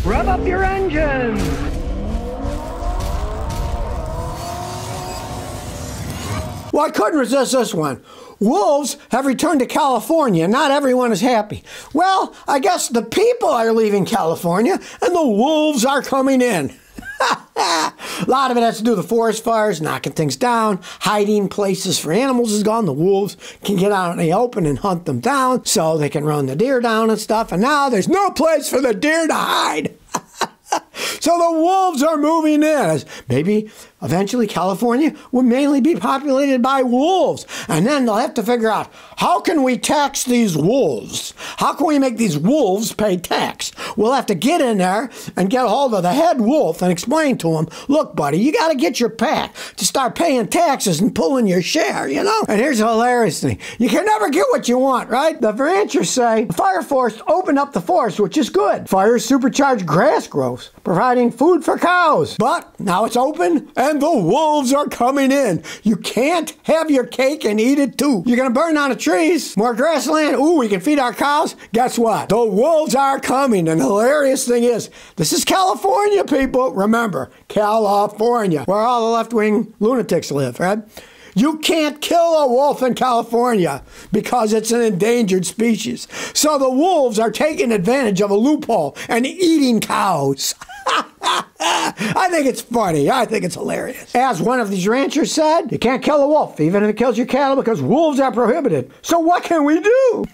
Rev up your engines! Well, I couldn't resist this one. Wolves have returned to California. Not everyone is happy. Well, I guess the people are leaving California and the wolves are coming in. A lot of it has to do with the forest fires, knocking things down, hiding places for animals is gone. The wolves can get out in the open and hunt them down so they can run the deer down and stuff. And now there's no place for the deer to hide. So the wolves are moving in. Maybe eventually California will mainly be populated by wolves. And then they'll have to figure out, how can we tax these wolves? How can we make these wolves pay tax? We'll have to get in there and get a hold of the head wolf and explain to him, look, buddy, you got to get your pack to start paying taxes and pulling your share, you know? And here's the hilarious thing. You can never get what you want, right? The ranchers say the fire forest opened up the forest, which is good. Fires supercharge grass growth, providing food for cows. But now it's open and the wolves are coming in. You can't have your cake and eat it too. You're going to burn down the trees, more grassland. Ooh, we can feed our cows. Guess what? The wolves are coming. And the hilarious thing is, this is California, people. Remember, California, where all the left-wing lunatics live, right? You can't kill a wolf in California because it's an endangered species. So the wolves are taking advantage of a loophole and eating cows. I think it's funny. I think it's hilarious. As one of these ranchers said, you can't kill a wolf, even if it kills your cattle, because wolves are prohibited. So what can we do?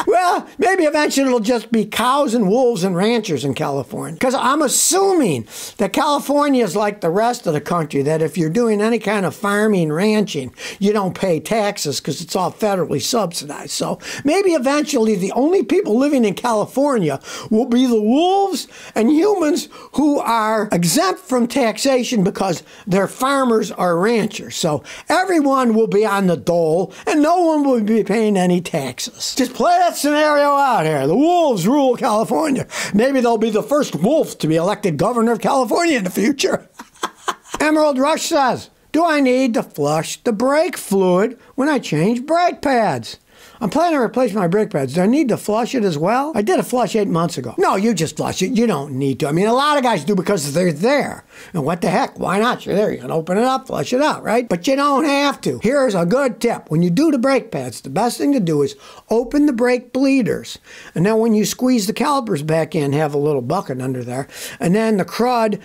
Well, maybe eventually it'll just be cows and wolves and ranchers in California. Because I'm assuming that California is like the rest of the country, that if you're doing any kind of farming, ranching, you don't pay taxes because it's all federally subsidized. So maybe eventually the only people living in California will be the wolves and humans who are exempt from taxation because they're farmers or ranchers. So everyone will be on the dole and no one will be paying any taxes. Just play that scenario out here. The wolves rule California. Maybe they'll be the first wolf to be elected governor of California in the future. Emerald Rush says, do I need to flush the brake fluid when I change brake pads? I'm planning to replace my brake pads. Do I need to flush it as well? I did a flush 8 months ago. No, you just flush it. You don't need to. I mean, a lot of guys do because they're there. And what the heck? Why not? You're there. You can open it up, flush it out, right? But you don't have to. Here's a good tip. When you do the brake pads, the best thing to do is open the brake bleeders. And then when you squeeze the calipers back in, have a little bucket under there. And then the crud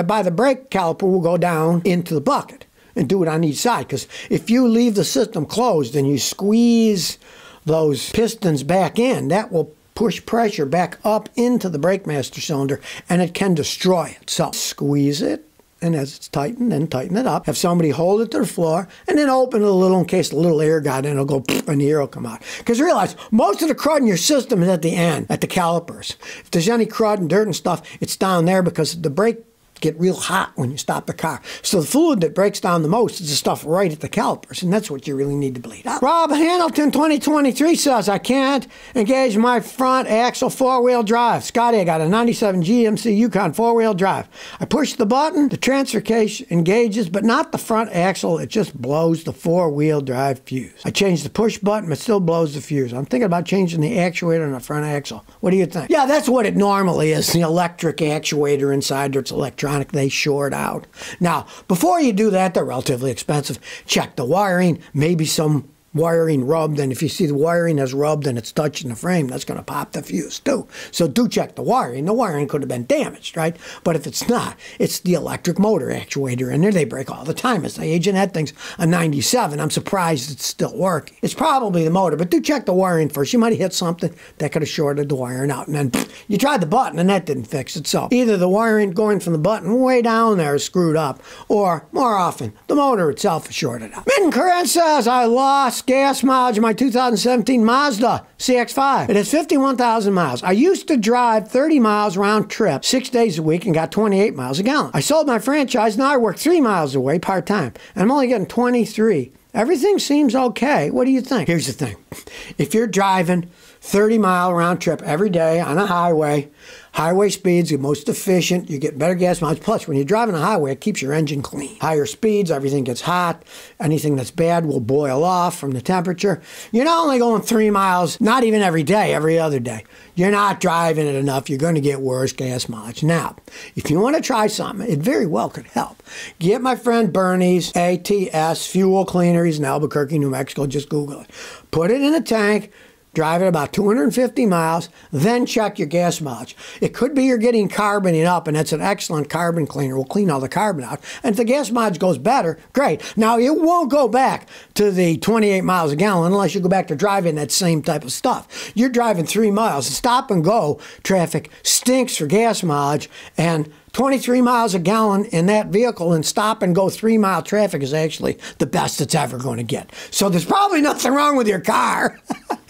by the brake caliper will go down into the bucket. And do it on each side. Because if you leave the system closed and you squeeze those pistons back in, that will push pressure back up into the brake master cylinder and it can destroy it. So squeeze it, and as it's tightened, then tighten it up. Have somebody hold it to the floor and then open it a little in case a little air got in. It'll go and the air will come out. Because realize, most of the crud in your system is at the end, at the calipers. If there's any crud and dirt and stuff, it's down there because the brake get real hot when you stop the car. So the fluid that breaks down the most is the stuff right at the calipers, and that's what you really need to bleed out. Rob Hamilton 2023 says, I can't engage my front axle four-wheel drive. Scotty, I got a 97 GMC Yukon four-wheel drive. I push the button, the transfer case engages, but not the front axle. It just blows the four-wheel drive fuse. I changed the push button, but still blows the fuse. I'm thinking about changing the actuator on the front axle. What do you think? Yeah, that's what it normally is, the electric actuator inside, or it's electronic. They short out. Now, before you do that, they're relatively expensive. Check the wiring, maybe some wiring rubbed, and if you see the wiring has rubbed and it's touching the frame, that's going to pop the fuse too. So do check the wiring. The wiring could have been damaged, right? But if it's not, it's the electric motor actuator, and there they break all the time. As I age, and that thing's a 97. I'm surprised it's still working. It's probably the motor, but do check the wiring first. You might have hit something that could have shorted the wiring out, and then you tried the button and that didn't fix it. So either the wiring going from the button way down there is screwed up, or more often, the motor itself is shorted out. Mitten Current says, I lost gas mileage in my 2017 Mazda CX-5. It has 51,000 miles. I used to drive 30 miles round trip 6 days a week and got 28 miles a gallon. I sold my franchise. Now I work 3 miles away part-time, and I'm only getting 23. Everything seems okay. What do you think? Here's the thing. If you're driving 30-mile round trip every day on a highway, Highway speeds, the most efficient, you get better gas mileage. Plus, when you're driving a highway, it keeps your engine clean. Higher speeds, everything gets hot. Anything that's bad will boil off from the temperature. You're not only going 3 miles, not even every day, every other day. You're not driving it enough. You're going to get worse gas mileage. Now, if you want to try something, it very well could help. Get my friend Bernie's ATS fuel cleaner. He's in Albuquerque, New Mexico. Just Google it. Put it in a tank. Drive it about 250 miles, then check your gas mileage. It could be you're getting carboning up, and that's an excellent carbon cleaner. We'll clean all the carbon out. And if the gas mileage goes better, great. Now, it won't go back to the 28 miles a gallon unless you go back to driving that same type of stuff. You're driving 3 miles. Stop and go traffic stinks for gas mileage, and 23 miles a gallon in that vehicle and stop and go 3 mile traffic is actually the best it's ever going to get. So there's probably nothing wrong with your car.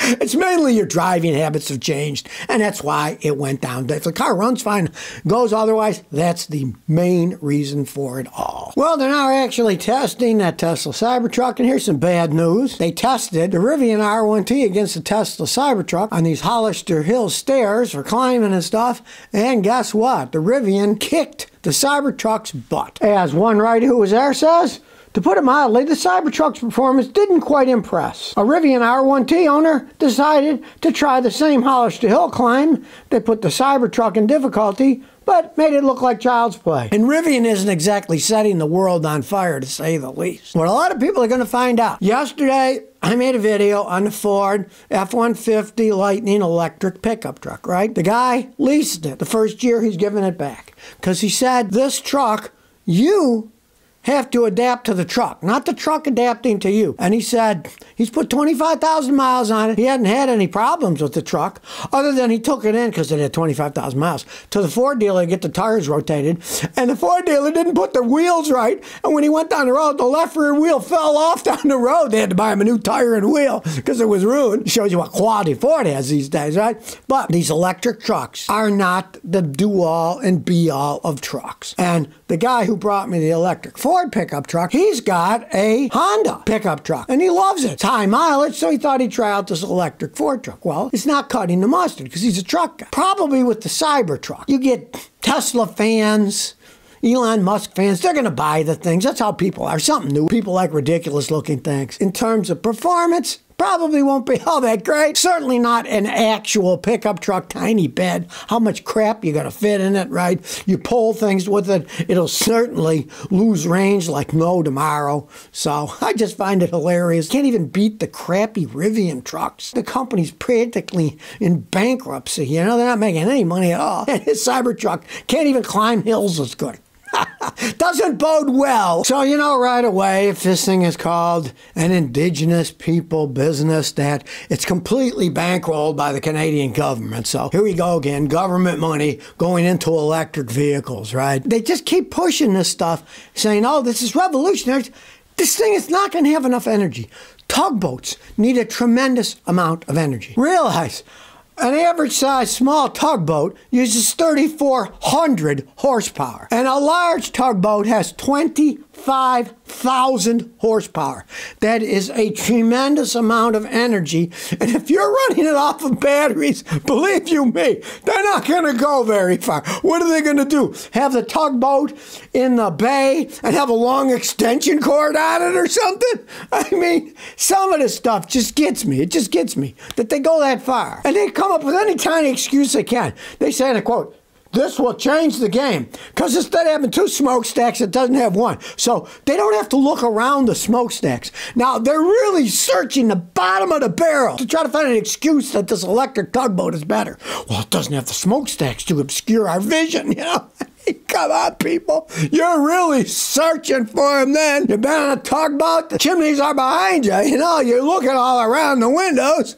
It's mainly your driving habits have changed, and that's why it went down. If the car runs fine, goes otherwise, that's the main reason for it all. Well, they're now actually testing that Tesla Cybertruck, and here's some bad news. They tested the Rivian R1T against the Tesla Cybertruck on these Hollister Hill stairs for climbing and stuff, and guess what? The Rivian kicked the Cybertruck's butt. As one writer who was there says, to put it mildly, the Cybertruck's performance didn't quite impress. A Rivian R1T owner decided to try the same Hollister Hill climb. They put the Cybertruck in difficulty, but made it look like child's play. And Rivian isn't exactly setting the world on fire, to say the least. What a lot of people are going to find out. Yesterday, I made a video on the Ford F-150 Lightning electric pickup truck, right? The guy leased it. The first year, he's giving it back. Because he said, this truck, you have to adapt to the truck, not the truck adapting to you. And he said he's put 25,000 miles on it. He hadn't had any problems with the truck, other than he took it in because it had 25,000 miles to the Ford dealer to get the tires rotated. And the Ford dealer didn't put the wheels right. And when he went down the road, the left rear wheel fell off down the road. They had to buy him a new tire and wheel because it was ruined. It shows you what quality Ford has these days, right? But these electric trucks are not the do-all and be-all of trucks. And the guy who brought me the electric Ford pickup truck, he's got a Honda pickup truck, and he loves it. It's high mileage, so he thought he'd try out this electric Ford truck. Well, it's not cutting the mustard because he's a truck guy. Probably with the Cybertruck, you get Tesla fans, Elon Musk fans, they're going to buy the things. That's how people are. Something new. People like ridiculous looking things. In terms of performance, probably won't be all that great. Certainly not an actual pickup truck, tiny bed. How much crap you got to fit in it, right? You pull things with it, it'll certainly lose range like no tomorrow. So I just find it hilarious. Can't even beat the crappy Rivian trucks. The company's practically in bankruptcy. You know, they're not making any money at all. And his Cybertruck can't even climb hills as good. Doesn't bode well. So you know right away, if this thing is called an indigenous people business, that it's completely bankrolled by the Canadian government. So here we go again, government money going into electric vehicles, right? They just keep pushing this stuff, saying, oh, this is revolutionary. This thing is not going to have enough energy. Tugboats need a tremendous amount of energy. Realize, an average-sized small tugboat uses 3,400 horsepower, and a large tugboat has 25,000 horsepower. That is a tremendous amount of energy, and if you're running it off of batteries, believe you me, they're not going to go very far. What are they going to do? Have the tugboat in the bay and have a long extension cord on it or something? I mean, some of this stuff just gets me. It just gets me that they go that far. And they come up with any tiny excuse they can. They say in a quote, this will change the game. Because instead of having 2 smokestacks, it doesn't have 1. So they don't have to look around the smokestacks. Now, they're really searching the bottom of the barrel to try to find an excuse that this electric tugboat is better. Well, it doesn't have the smokestacks to obscure our vision, you know? Come on, people. You're really searching for him then. You've been on a tugboat. The chimneys are behind you. You know, you're looking all around the windows.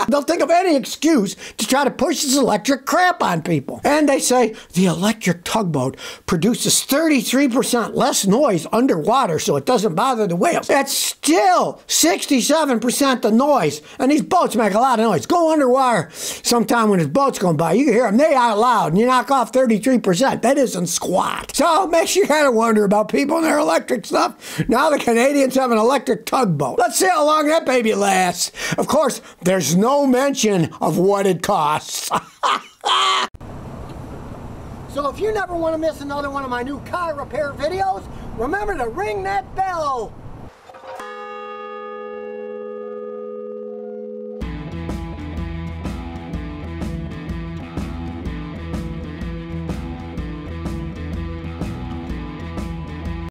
They'll think of any excuse to try to push this electric crap on people. And they say the electric tugboat produces 33% less noise underwater, so it doesn't bother the whales. That's still 67% the noise. And these boats make a lot of noise. Go underwater sometime when his boat's going by. You can hear them. They out loud, and you knock off 33%. That isn't squat. So it makes you kind of wonder about people and their electric stuff. Now the Canadians have an electric tugboat. Let's see how long that baby lasts. Of course, there's no mention of what it costs. So if you never want to miss another one of my new car repair videos, remember to ring that bell.